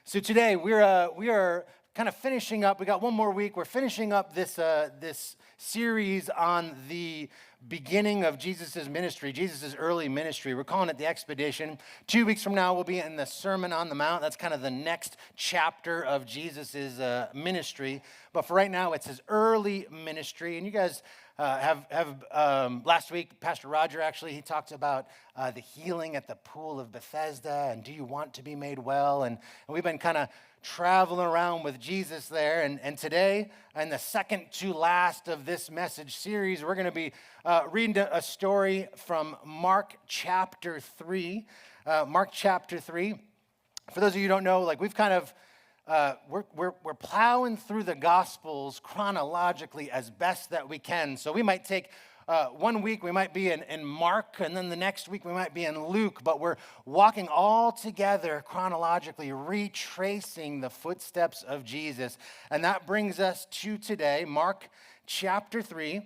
So today we are kind of finishing up. We got one more week. We're finishing up this series on the beginning of Jesus' ministry, Jesus' early ministry. We're calling it the Expedition. 2 weeks from now, we'll be in the Sermon on the Mount. That's kind of the next chapter of Jesus' ministry. But for right now, it's his early ministry. And you guys last week, Pastor Roger he talked about the healing at the pool of Bethesda and do you want to be made well? And we've been kind of traveling around with Jesus there. And today, in the second to last of this message series, we're going to be reading a story from Mark chapter 3. Mark chapter 3. For those of you who don't know, we've kind of we're plowing through the Gospels chronologically as best that we can. So we might take 1 week, we might be in Mark, and then the next week we might be in Luke, but we're walking all together chronologically, retracing the footsteps of Jesus. And that brings us to today, Mark chapter 3.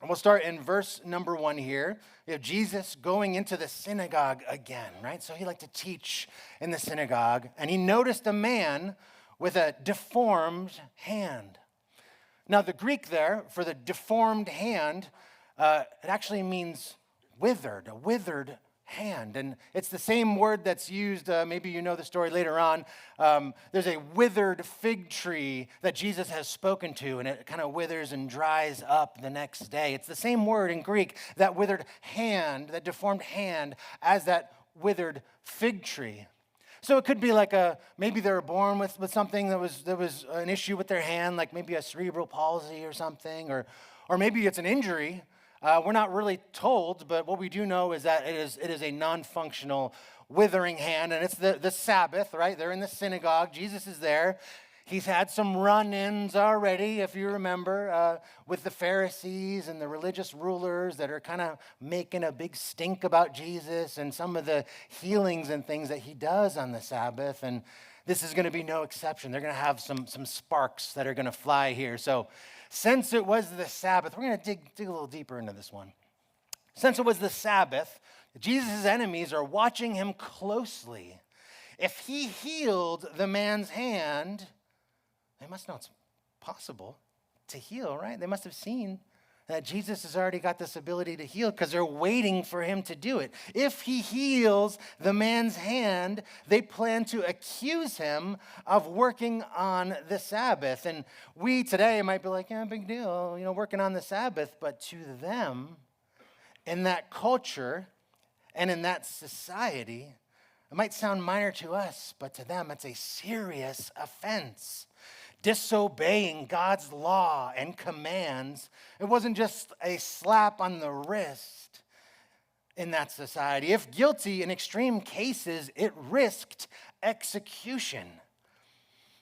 And we'll start in verse number 1 here. We have Jesus going into the synagogue again, right? So he liked to teach in the synagogue, and he noticed a man with a deformed hand. Now, the Greek there for the deformed hand, it actually means withered, a withered hand. And it's the same word that's used, maybe you know the story later on. There's a withered fig tree that Jesus has spoken to, and it kind of withers and dries up the next day. It's the same word in Greek, that withered hand, that deformed hand, as that withered fig tree. So it could be maybe they were born with something that was an issue with their hand, like maybe a cerebral palsy or something, or maybe it's an injury. We're not really told, but what we do know is that it is a non-functional withering hand, and it's the Sabbath, right? They're in the synagogue. Jesus is there. He's had some run-ins already, if you remember, with the Pharisees and the religious rulers that are kind of making a big stink about Jesus and some of the healings and things that he does on the Sabbath, and this is going to be no exception. They're going to have some sparks that are going to fly here. So since it was the Sabbath, we're going to dig a little deeper into this one. Since it was the Sabbath, Jesus' enemies are watching him closely. If he healed the man's hand, they must know it's possible to heal, right? They must have seen that Jesus has already got this ability to heal because they're waiting for him to do it. If he heals the man's hand, they plan to accuse him of working on the Sabbath. And we today might be like, yeah, big deal, working on the Sabbath. But to them, in that culture and in that society, it might sound minor to us, but to them, it's a serious offense. Disobeying God's law and commands, it wasn't just a slap on the wrist in that society. If guilty, in extreme cases, it risked execution.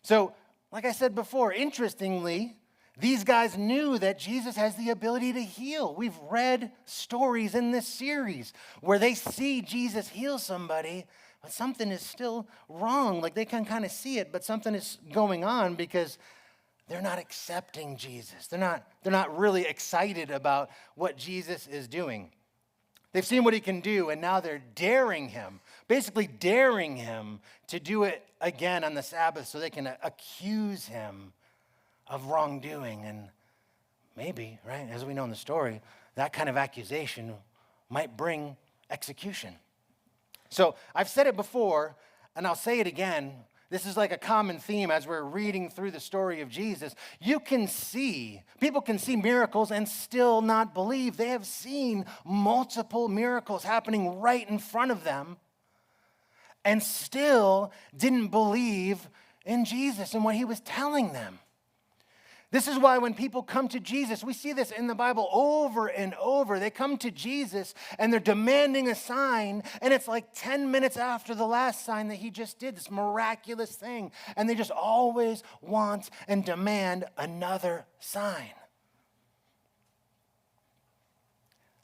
So, like I said before, interestingly, these guys knew that Jesus has the ability to heal. We've read stories in this series where they see Jesus heal somebody, but something is still wrong. They can kind of see it, but something is going on because they're not accepting Jesus. They're not really excited about what Jesus is doing. They've seen what he can do, and now they're daring him, basically daring him to do it again on the Sabbath so they can accuse him of wrongdoing. And maybe, right, as we know in the story, that kind of accusation might bring execution. So I've said it before, and I'll say it again. This is like a common theme as we're reading through the story of Jesus. People can see miracles and still not believe. They have seen multiple miracles happening right in front of them and still didn't believe in Jesus and what he was telling them. This is why when people come to Jesus, we see this in the Bible over and over. They come to Jesus and they're demanding a sign, and it's like 10 minutes after the last sign that he just did, this miraculous thing. And they just always want and demand another sign.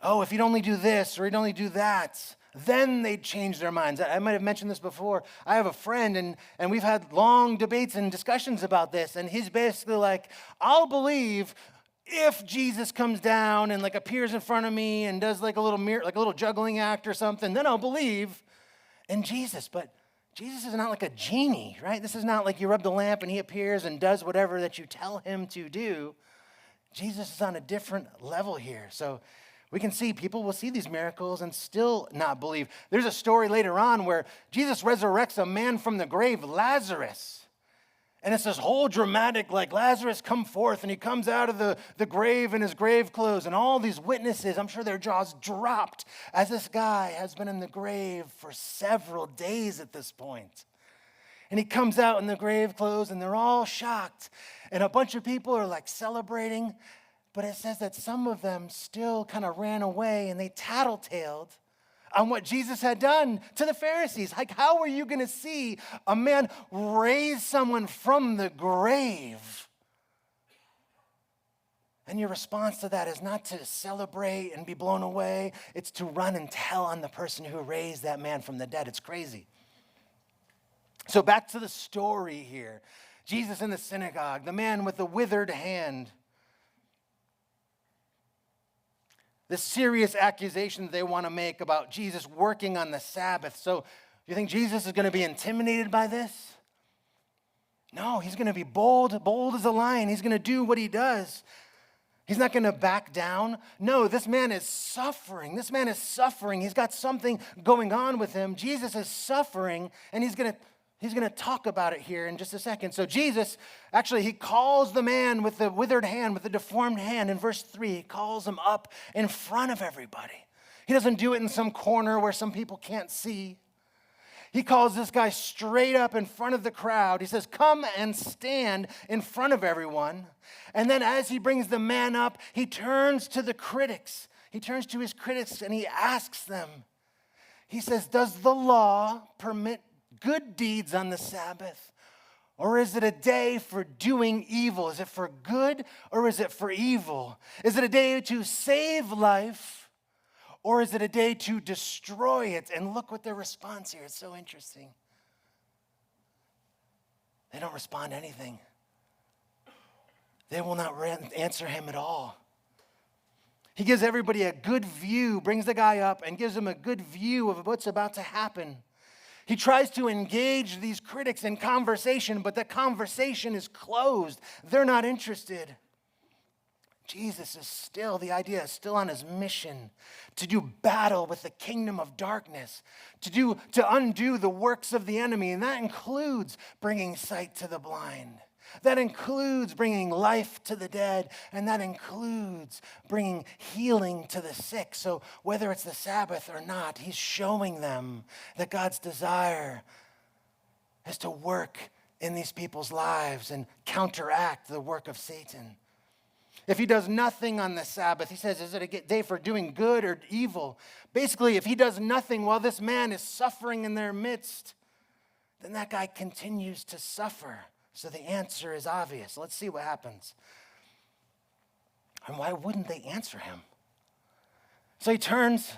Oh, if you'd only do this or you'd only do that, then they'd change their minds. I might have mentioned this before. I have a friend, and we've had long debates and discussions about this, and he's basically like, I'll believe if Jesus comes down and appears in front of me and does a little juggling act or something, then I'll believe in Jesus. But Jesus is not like a genie, right? This is not like you rub the lamp and he appears and does whatever that you tell him to do. Jesus is on a different level here. So we can see people will see these miracles and still not believe. There's a story later on where Jesus resurrects a man from the grave, Lazarus. And it's this whole dramatic, like, Lazarus, come forth. And he comes out of the grave in his grave clothes. And all these witnesses, I'm sure their jaws dropped as this guy has been in the grave for several days at this point. And he comes out in the grave clothes, and they're all shocked. And a bunch of people are, like, celebrating. But it says that some of them still kind of ran away, and they tattletaled on what Jesus had done to the Pharisees. Like, how are you going to see a man raise someone from the grave? And your response to that is not to celebrate and be blown away. It's to run and tell on the person who raised that man from the dead. It's crazy. So back to the story here. Jesus in the synagogue, the man with the withered hand. The serious accusation they want to make about Jesus working on the Sabbath. So you think Jesus is going to be intimidated by this? No, he's going to be bold as a lion. He's going to do what he does. He's not going to back down. No, this man is suffering. This man is suffering. He's got something going on with him. Jesus is suffering, and he's going to talk about it here in just a second. So Jesus, actually, he calls the man with the withered hand, with the deformed hand. In verse 3, he calls him up in front of everybody. He doesn't do it in some corner where some people can't see. He calls this guy straight up in front of the crowd. He says, come and stand in front of everyone. And then as he brings the man up, he turns to the critics. He turns to his critics and he asks them, he says, does the law permit good deeds on the Sabbath? Or is it a day for doing evil? Is it for good or is it for evil? Is it a day to save life or is it a day to destroy it? And look what their response here. It's so interesting. They don't respond to anything. They will not answer him at all. He gives everybody a good view, brings the guy up and gives him a good view of what's about to happen. He tries to engage these critics in conversation, but the conversation is closed. They're not interested. Jesus is still, the idea is still on his mission to do battle with the kingdom of darkness, to undo the works of the enemy, and that includes bringing sight to the blind. That includes bringing life to the dead, and that includes bringing healing to the sick. So whether it's the Sabbath or not, he's showing them that God's desire is to work in these people's lives and counteract the work of Satan. If he does nothing on the Sabbath, he says, is it a day for doing good or evil? Basically, if he does nothing while this man is suffering in their midst, then that guy continues to suffer. So the answer is obvious. Let's see what happens. And why wouldn't they answer him? So he turns,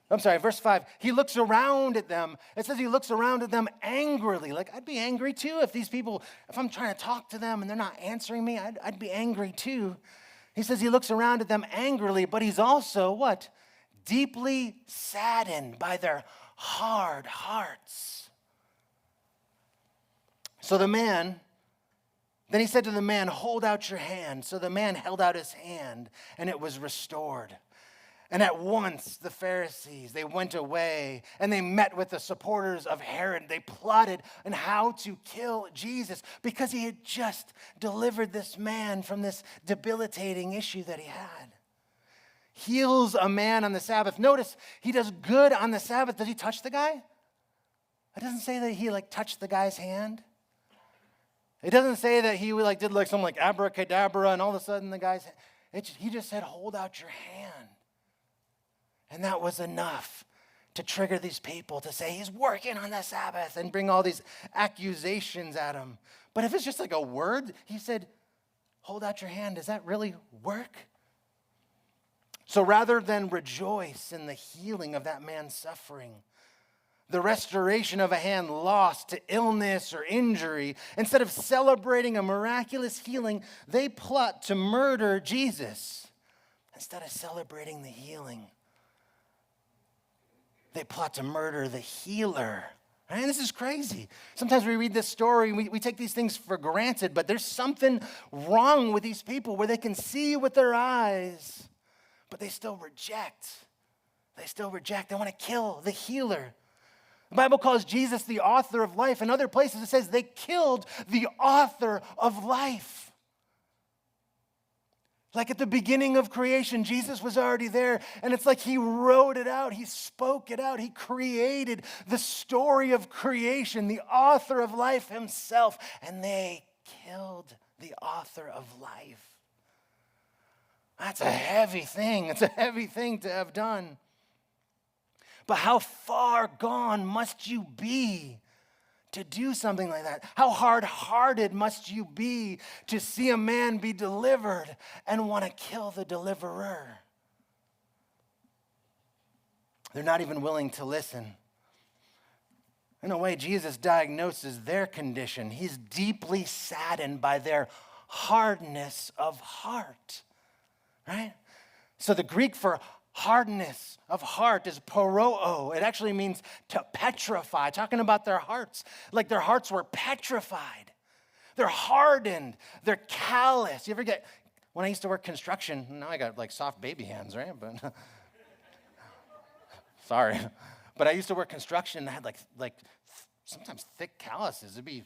verse 5. He looks around at them. It says he looks around at them angrily. Like, I'd be angry too if these people, if I'm trying to talk to them and they're not answering me, I'd be angry too. He says he looks around at them angrily, but he's also what? Deeply saddened by their hard hearts. So then he said to the man, hold out your hand. So the man held out his hand, and it was restored. And at once the Pharisees, they went away, and they met with the supporters of Herod. They plotted on how to kill Jesus because he had just delivered this man from this debilitating issue that he had. Heals a man on the Sabbath. Notice, he does good on the Sabbath. Does he touch the guy? It doesn't say that he touched the guy's hand. It doesn't say that he did some abracadabra and all of a sudden the guy's, he just said, hold out your hand. And that was enough to trigger these people to say he's working on the Sabbath and bring all these accusations at him. But if it's just a word, he said, hold out your hand. Does that really work? So rather than rejoice in the healing of that man's suffering, the restoration of a hand lost to illness or injury, instead of celebrating a miraculous healing, they plot to murder Jesus. Instead of celebrating the healing, they plot to murder the healer Right? And this is crazy. Sometimes we read this story, we take these things for granted, but there's something wrong with these people where they can see with their eyes, but they still reject. They still reject. They want to kill the healer. The Bible calls Jesus the author of life. In other places, it says they killed the author of life. Like at the beginning of creation, Jesus was already there, and it's like he wrote it out, he spoke it out, he created the story of creation, the author of life himself, and they killed the author of life. That's a heavy thing. It's a heavy thing to have done. But how far gone must you be to do something like that? How hard-hearted must you be to see a man be delivered and want to kill the deliverer? They're not even willing to listen. In a way, Jesus diagnoses their condition. He's deeply saddened by their hardness of heart, right? So the Greek for hardness of heart is poroo. It actually means to petrify, talking about their hearts, like their hearts were petrified. They're hardened. They're callous. You ever get, when I used to work construction, now I got like soft baby hands, right? But sorry. But I used to work construction and I had like sometimes thick calluses. It'd be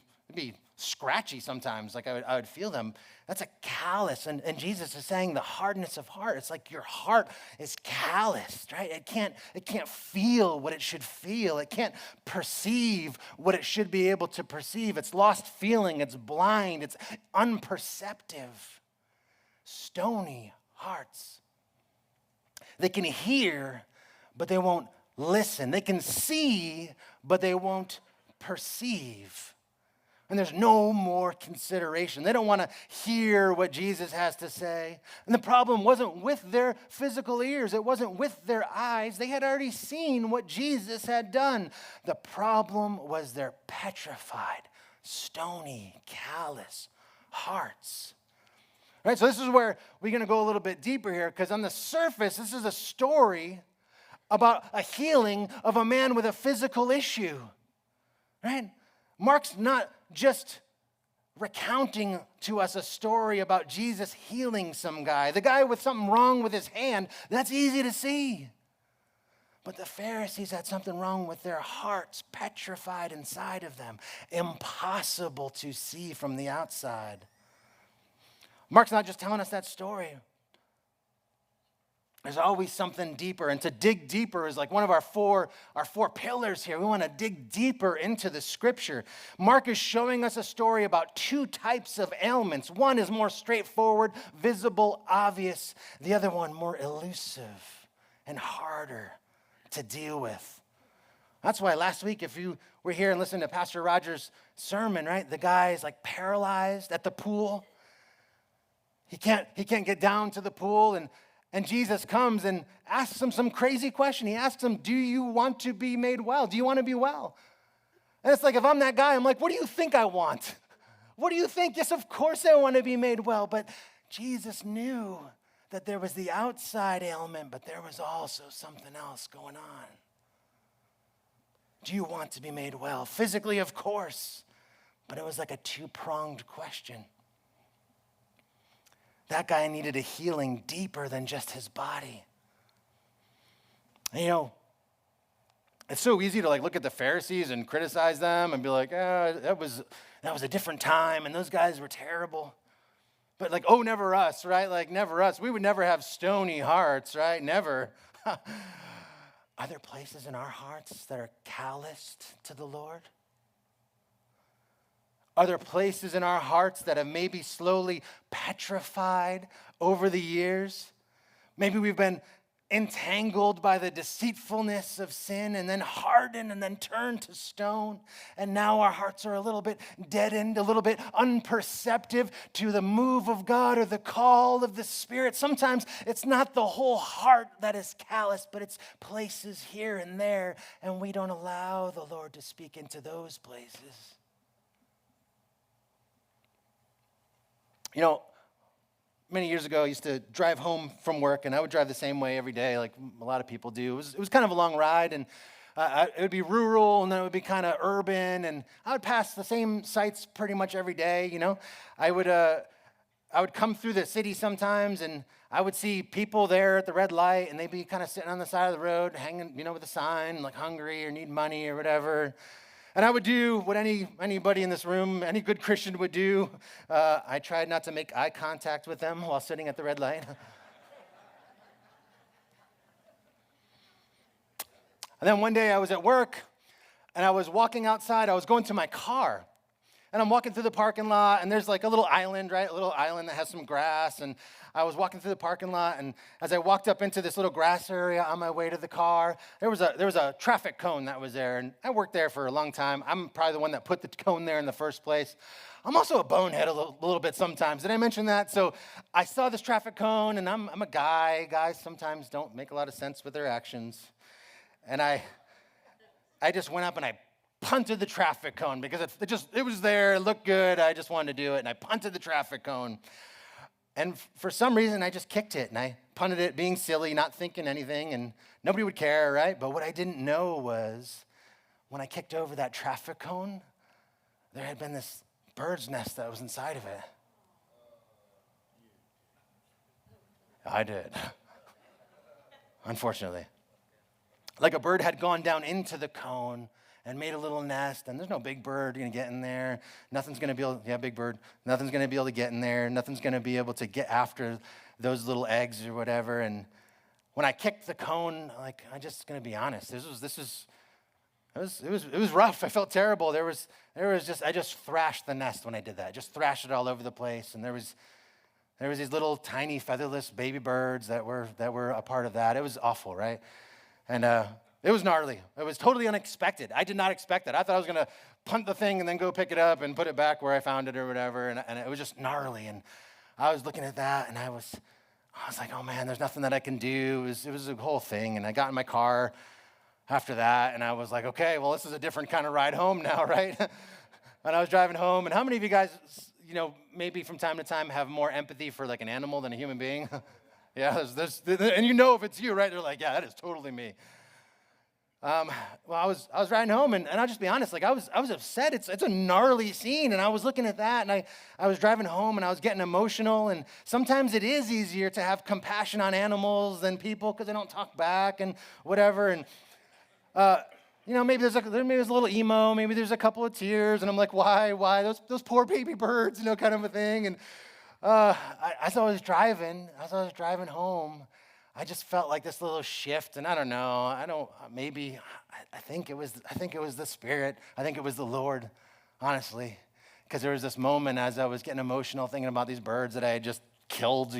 scratchy sometimes, like I would feel them. That's a callus, and Jesus is saying the hardness of heart. It's like your heart is calloused, right? It can't feel what it should feel. It can't perceive what it should be able to perceive. It's lost feeling. It's blind. It's unperceptive. Stony hearts. They can hear, but they won't listen. They can see, but they won't perceive. And there's no more consideration. They don't want to hear what Jesus has to say. And the problem wasn't with their physical ears. It wasn't with their eyes. They had already seen what Jesus had done. The problem was their petrified, stony, callous hearts. Right, so this is where we're going to go a little bit deeper here, because on the surface, this is a story about a healing of a man with a physical issue. Right? Mark's not just recounting to us a story about Jesus healing some guy. The guy with something wrong with his hand, that's easy to see. But the Pharisees had something wrong with their hearts, petrified inside of them, impossible to see from the outside. Mark's not just telling us that story. There's always something deeper, and to dig deeper is like one of our four pillars here. We want to dig deeper into the scripture. Mark is showing us a story about two types of ailments. One is more straightforward, visible, obvious. The other one more elusive and harder to deal with. That's why last week, if you were here and listened to Pastor Roger's sermon, right? The guy is like paralyzed at the pool. He can't get down to the pool, and Jesus comes and asks him some crazy question. He asks him, do you want to be made well? Do you want to be well? And it's like, if I'm that guy, I'm like, what do you think I want? What do you think? Yes, of course I want to be made well. But Jesus knew that there was the outside ailment, but there was also something else going on. Do you want to be made well? Physically, of course. But it was like a two-pronged question. That guy needed a healing deeper than just his body. And, you know, it's so easy to like look at the Pharisees and criticize them and be like, that was a different time and those guys were terrible. But like, oh, never us, right? Like, never us. We would never have stony hearts, right? Never. Are there places in our hearts that are calloused to the Lord? Are there places in our hearts that have maybe slowly petrified over the years? Maybe we've been entangled by the deceitfulness of sin and then hardened and then turned to stone. And now our hearts are a little bit deadened, a little bit unperceptive to the move of God or the call of the Spirit. Sometimes it's not the whole heart that is callous, but it's places here and there, and we don't allow the Lord to speak into those places. You know, many years ago, I used to drive home from work, and I would drive the same way every day, like a lot of people do. It was kind of a long ride, and It would be rural, and then it would be kind of urban, and I would pass the same sites pretty much every day, I would come through the city sometimes, and I would see people there at the red light, and they'd be kind of sitting on the side of the road, hanging, with a sign, like hungry or need money or whatever. And I would do what anybody in this room, any good Christian would do. I tried not to make eye contact with them while sitting at the red light. And then one day I was at work, and I was walking outside. I was going to my car, and I'm walking through the parking lot, and there's like a little island, right? A little island that has some grass, and I was walking through the parking lot, and as I walked up into this little grass area on my way to the car, there was a traffic cone that was there, and I worked there for a long time. I'm probably the one that put the cone there in the first place. I'm also a bonehead a little bit sometimes. Did I mention that? So I saw this traffic cone, and I'm a guy. Guys sometimes don't make a lot of sense with their actions. And I just went up and I punted the traffic cone because it was there, it looked good, I just wanted to do it, and I punted the traffic cone. And for some reason, I just kicked it, and I punted it being silly, not thinking anything, and nobody would care, right? But what I didn't know was when I kicked over that traffic cone, there had been this bird's nest that was inside of it. I did, unfortunately. Like a bird had gone down into the cone and made a little nest, and there's no big bird going to get in there. Nothing's going to be able, big bird. Nothing's going to be able to get in there. Nothing's going to be able to get after those little eggs or whatever. And when I kicked the cone, I'm just going to be honest, it was rough. I felt terrible. I just thrashed the nest when I did that. I just thrashed it all over the place, and there was these little tiny featherless baby birds that were a part of that. It was awful, right? And it was gnarly. It was totally unexpected. I did not expect that. I thought I was going to punt the thing and then go pick it up and put it back where I found it or whatever. And it was just gnarly. And I was looking at that, and I was like, oh, man, there's nothing that I can do. It was a whole thing. And I got in my car after that, and I was like, okay, well, this is a different kind of ride home now, right? And I was driving home. And how many of you guys, maybe from time to time have more empathy for like an animal than a human being? Yeah, and if it's you, right? They're like, yeah, that is totally me. Well, I was riding home, and I'll just be honest, I was upset. It's a gnarly scene, and I was looking at that, and I was driving home, and I was getting emotional, and sometimes it is easier to have compassion on animals than people because they don't talk back and whatever, and maybe there's a little emo, maybe there's a couple of tears, and I'm like, why those poor baby birds, kind of a thing, and as I was driving home, I just felt like this little shift, and I don't know. I think it was the Spirit. I think it was the Lord, honestly, because there was this moment as I was getting emotional, thinking about these birds that I had just killed.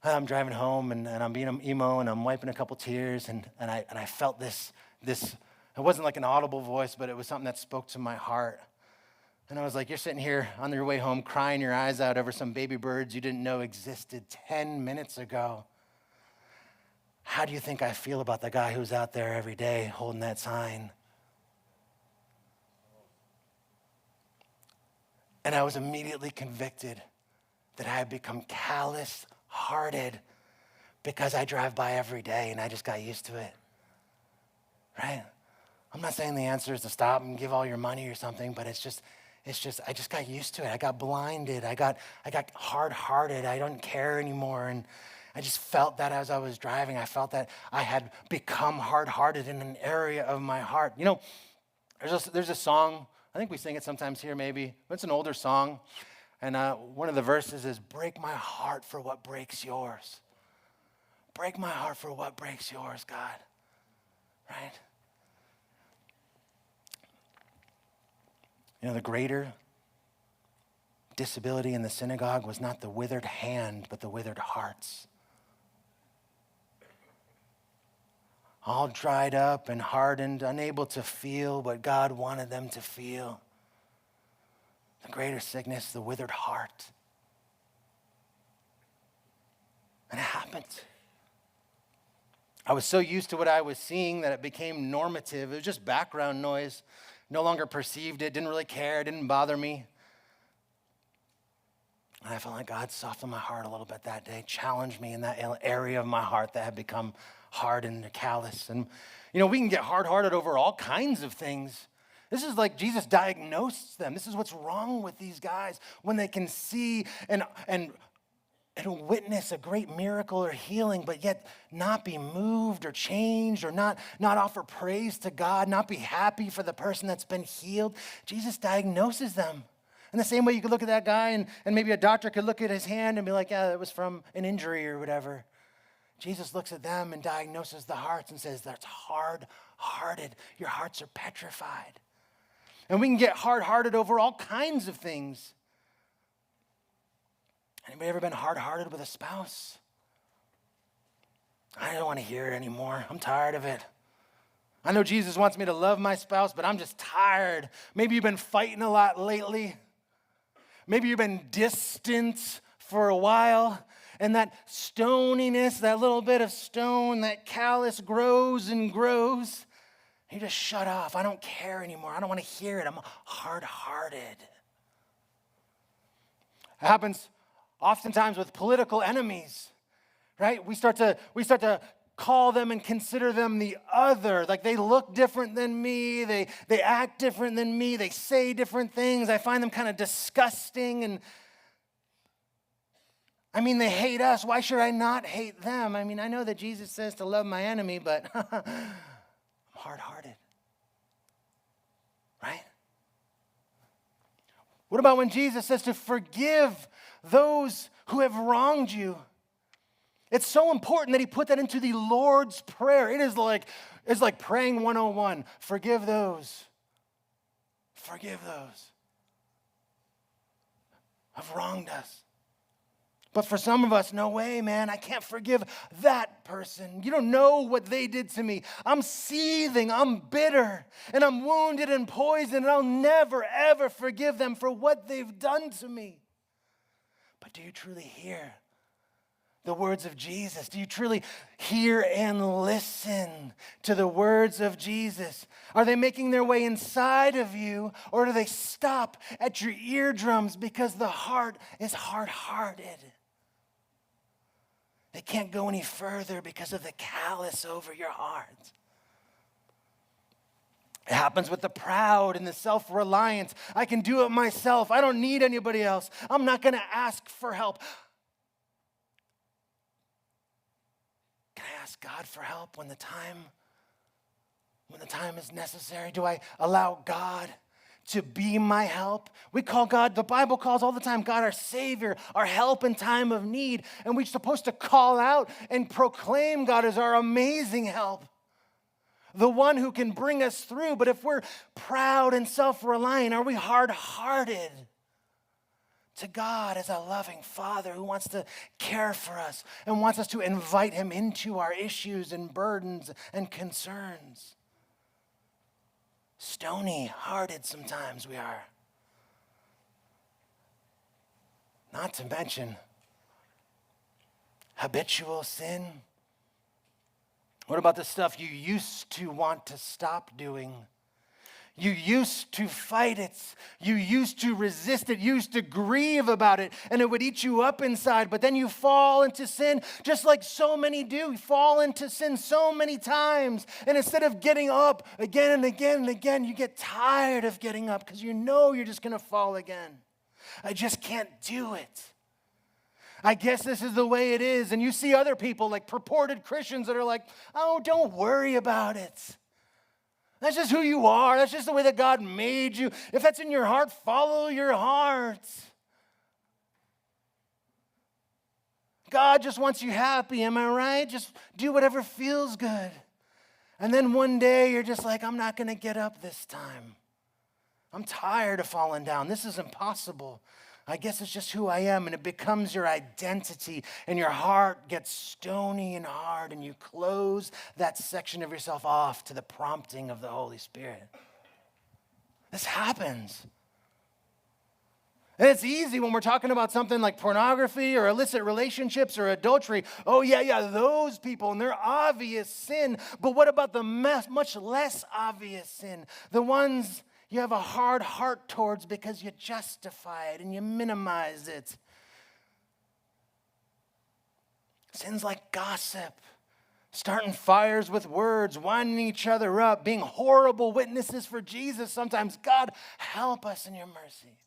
I'm driving home, and I'm being emo, and I'm wiping a couple tears, and I felt this. It wasn't like an audible voice, but it was something that spoke to my heart. And I was like, you're sitting here on your way home crying your eyes out over some baby birds you didn't know existed 10 minutes ago. How do you think I feel about the guy who's out there every day holding that sign? And I was immediately convicted that I had become callous-hearted because I drive by every day and I just got used to it, right? I'm not saying the answer is to stop and give all your money or something, but it's just I just got used to it. I got blinded. I got hard-hearted. I don't care anymore. And I just felt that as I was driving. I felt that I had become hard-hearted in an area of my heart. There's a song. I think we sing it sometimes here maybe. But it's an older song. And one of the verses is, break my heart for what breaks yours. Break my heart for what breaks yours, God. Right? The greater disability in the synagogue was not the withered hand, but the withered hearts. All dried up and hardened, unable to feel what God wanted them to feel. The greater sickness, the withered heart. And it happened. I was so used to what I was seeing that it became normative. It was just background noise. No longer perceived it, didn't really care, it didn't bother me. And I felt like God softened my heart a little bit that day, challenged me in that area of my heart that had become hardened and callous. And, we can get hard-hearted over all kinds of things. This is like Jesus diagnosed them. This is what's wrong with these guys when they can see and witness a great miracle or healing, but yet not be moved or changed or not offer praise to God, not be happy for the person that's been healed. Jesus diagnoses them. In the same way you could look at that guy and maybe a doctor could look at his hand and be like, yeah, that was from an injury or whatever. Jesus looks at them and diagnoses the hearts and says, that's hard-hearted. Your hearts are petrified. And we can get hard-hearted over all kinds of things. Anybody ever been hard-hearted with a spouse? I don't want to hear it anymore. I'm tired of it. I know Jesus wants me to love my spouse, but I'm just tired. Maybe you've been fighting a lot lately. Maybe you've been distant for a while, and that stoniness, that little bit of stone, that callus grows and grows. You just shut off. I don't care anymore. I don't want to hear it. I'm hard-hearted. It happens oftentimes with political enemies, right? We start to call them and consider them the other. Like they look different than me. They act different than me. They say different things. I find them kind of disgusting. And they hate us. Why should I not hate them? I know that Jesus says to love my enemy, but I'm hard-hearted, right? What about when Jesus says to forgive those who have wronged you? It's so important that he put that into the Lord's Prayer. It's like praying 101. Forgive those who've wronged us. But for some of us, no way, man. I can't forgive that person. You don't know what they did to me. I'm seething, I'm bitter, and I'm wounded and poisoned, and I'll never, ever forgive them for what they've done to me. But do you truly hear the words of Jesus? Do you truly hear and listen to the words of Jesus? Are they making their way inside of you, or do they stop at your eardrums because the heart is hard-hearted? They can't go any further because of the callous over your heart. It happens with the proud and the self-reliant. I can do it myself. I don't need anybody else. I'm not going to ask for help. Can I ask God for help when the time is necessary? Do I allow God to be my help? We call God, the Bible calls all the time, God our Savior, our help in time of need. And we're supposed to call out and proclaim God as our amazing help, the one who can bring us through. But if we're proud and self-reliant, are we hard-hearted to God as a loving Father who wants to care for us and wants us to invite him into our issues and burdens and concerns? Stony-hearted sometimes we are. Not to mention habitual sin. What about the stuff you used to want to stop doing? You used to fight it. You used to resist it. You used to grieve about it, and it would eat you up inside. But then you fall into sin, just like so many do. You fall into sin so many times. And instead of getting up again and again and again, you get tired of getting up because you know you're just going to fall again. I just can't do it. I guess this is the way it is. And you see other people, like purported Christians, that are like, oh, don't worry about it. That's just who you are. That's just the way that God made you. If that's in your heart, follow your heart. God just wants you happy, am I right? Just do whatever feels good. And then one day you're just like, I'm not going to get up this time. I'm tired of falling down. This is impossible. I guess it's just who I am, and it becomes your identity, and your heart gets stony and hard, and you close that section of yourself off to the prompting of the Holy Spirit. This happens. And it's easy when we're talking about something like pornography or illicit relationships or adultery. Oh, yeah, those people, and their obvious sin. But what about the much less obvious sin? The ones you have a hard heart towards because you justify it and you minimize it. Sins like gossip, starting fires with words, winding each other up, being horrible witnesses for Jesus sometimes. God, help us in your mercy.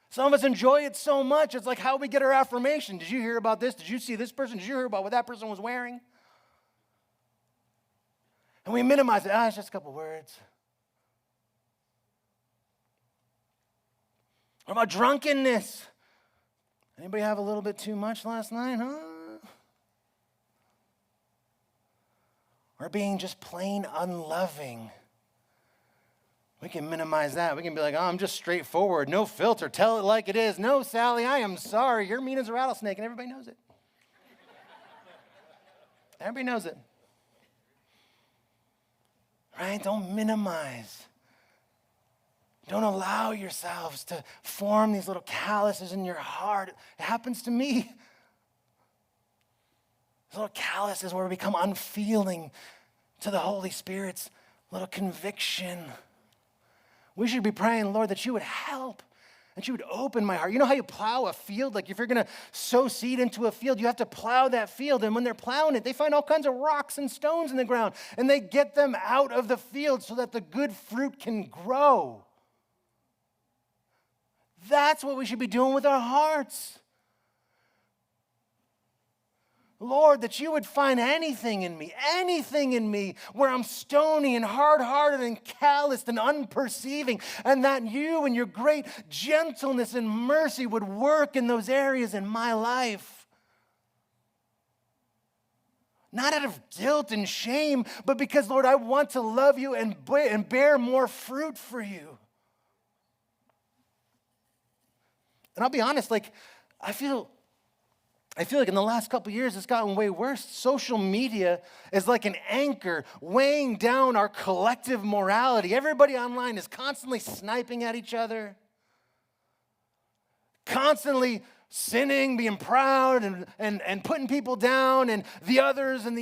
Some of us enjoy it so much, it's like how we get our affirmation. Did you hear about this? Did you see this person? Did you hear about what that person was wearing? And we minimize it. It's just a couple words. What about drunkenness? Anybody have a little bit too much last night, huh? Or being just plain unloving. We can minimize that. We can be like, oh, I'm just straightforward, no filter, tell it like it is. No, Sally, I am sorry. You're mean as a rattlesnake, and everybody knows it. Everybody knows it. Right? Don't minimize. Don't allow yourselves to form these little calluses in your heart. It happens to me. These little calluses where we become unfeeling to the Holy Spirit's little conviction. We should be praying, Lord, that you would help, that you would open my heart. You know how you plow a field? Like if you're going to sow seed into a field, you have to plow that field. And when they're plowing it, they find all kinds of rocks and stones in the ground. And they get them out of the field so that the good fruit can grow. That's what we should be doing with our hearts. Lord, that you would find anything in me where I'm stony and hard-hearted and calloused and unperceiving, and that you and your great gentleness and mercy would work in those areas in my life. Not out of guilt and shame, but because, Lord, I want to love you and bear more fruit for you. And I'll be honest, I feel like in the last couple of years, it's gotten way worse. Social media is like an anchor weighing down our collective morality. Everybody online is constantly sniping at each other, constantly sinning, being proud, and putting people down, and the others, and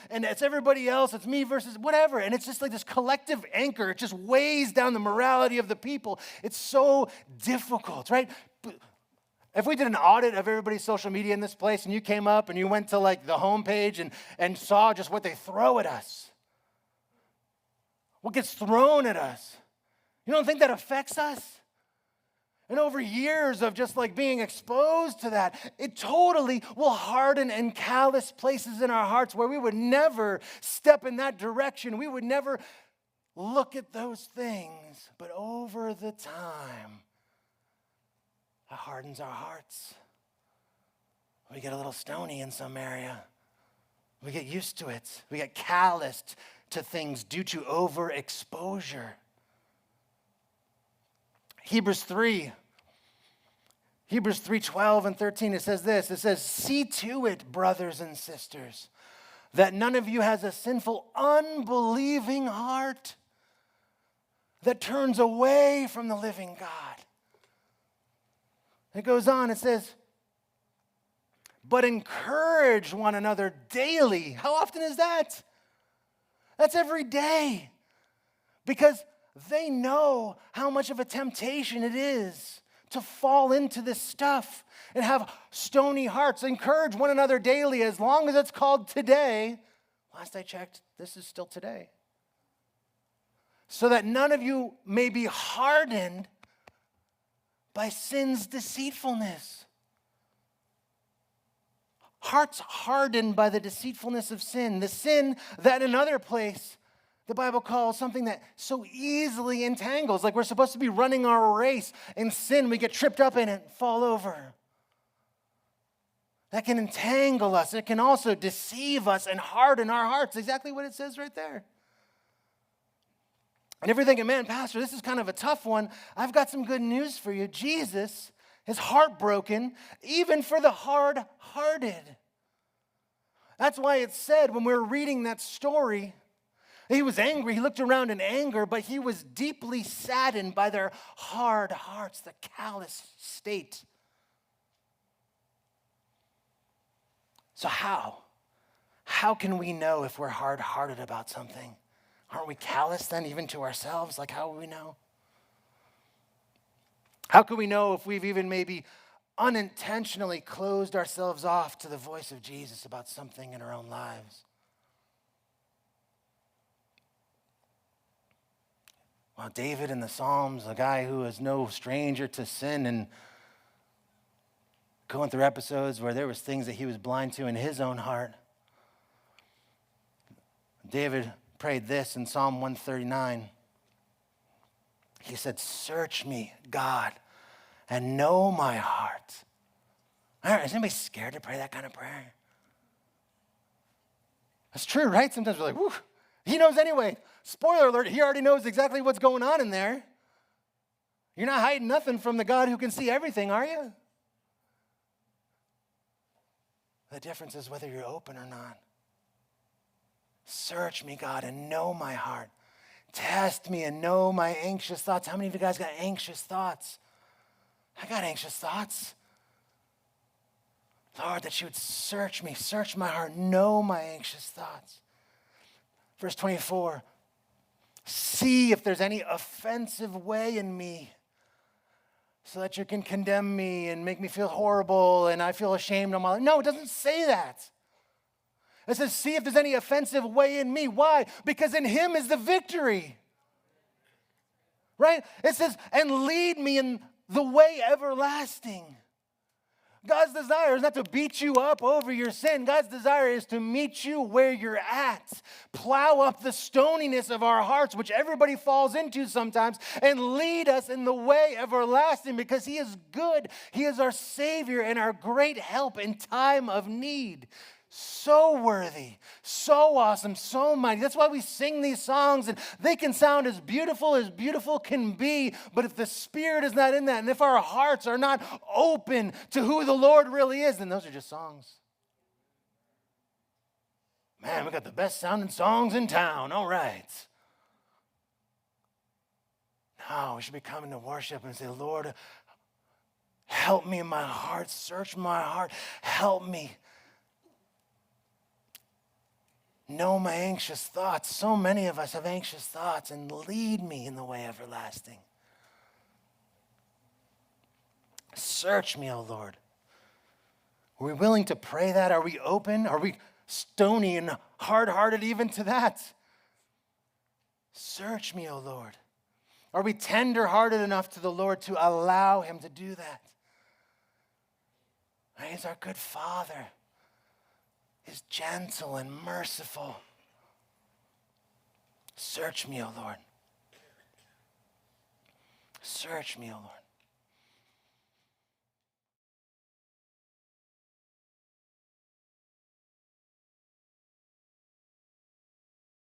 it's everybody else, it's me versus whatever. And it's just like this collective anchor. It just weighs down the morality of the people. It's so difficult, right? If we did an audit of everybody's social media in this place, and you came up and you went to the homepage and saw just what they throw at us, what gets thrown at us, you don't think that affects us? And over years of just being exposed to that, it totally will harden and callous places in our hearts where we would never step in that direction. We would never look at those things. But over the time, it hardens our hearts. We get a little stony in some area. We get used to it. We get calloused to things due to overexposure. Hebrews 3:12 and 13, it says this. It says, see to it, brothers and sisters, that none of you has a sinful, unbelieving heart that turns away from the living God. It goes on, it says, but encourage one another daily. How often is that? That's every day. Because they know how much of a temptation it is to fall into this stuff and have stony hearts. Encourage one another daily as long as it's called today. Last I checked, this is still today. So that none of you may be hardened by sin's deceitfulness. Hearts hardened by the deceitfulness of sin. The sin that in another place the Bible calls something that so easily entangles. Like we're supposed to be running our race in sin. We get tripped up in it and fall over. That can entangle us. It can also deceive us and harden our hearts. Exactly what it says right there. And if you're thinking, man, Pastor, this is kind of a tough one, I've got some good news for you. Jesus is heartbroken, even for the hard-hearted. That's why it said when we were reading that story, he was angry. He looked around in anger, but he was deeply saddened by their hard hearts, the callous state. So how? How can we know if we're hard-hearted about something? Aren't we callous then, even to ourselves? How will we know? How can we know if we've even maybe unintentionally closed ourselves off to the voice of Jesus about something in our own lives. Well, David in the Psalms, a guy who is no stranger to sin and going through episodes where there was things that he was blind to in his own heart. David prayed this in Psalm 139. He said, "Search me, God, and know my heart." Is anybody scared to pray that kind of prayer? That's true, right? Sometimes we're like, whew, he knows anyway. Spoiler alert, he already knows exactly what's going on in there. You're not hiding nothing from the God who can see everything, are you? The difference is whether you're open or not. Search me, God, and know my heart. Test me and know my anxious thoughts. How many of you guys got anxious thoughts? I got anxious thoughts. Lord, that you would search me, search my heart, know my anxious thoughts. Verse 24, see if there's any offensive way in me so that you can condemn me and make me feel horrible and I feel ashamed on my life. No, it doesn't say that. It says, see if there's any offensive way in me. Why? Because in him is the victory. Right? It says, and lead me in the way everlasting. God's desire is not to beat you up over your sin. God's desire is to meet you where you're at. Plow up the stoniness of our hearts, which everybody falls into sometimes, and lead us in the way everlasting because he is good. He is our Savior and our great help in time of need. So worthy, so awesome, so mighty. That's why we sing these songs, and they can sound as beautiful can be, but if the Spirit is not in that, and if our hearts are not open to who the Lord really is, then those are just songs. Man, we got the best sounding songs in town. All right. No, we should be coming to worship and say, Lord, help me in my heart. Search my heart. Help me. Know my anxious thoughts. So many of us have anxious thoughts, and lead me in the way everlasting. Search me, O Lord. Are we willing to pray that? Are we open? Are we stony and hard-hearted even to that? Search me, O Lord. Are we tender-hearted enough to the Lord to allow him to do that? He's our good Father. Is gentle and merciful. Search me, O Lord. Search me, O Lord.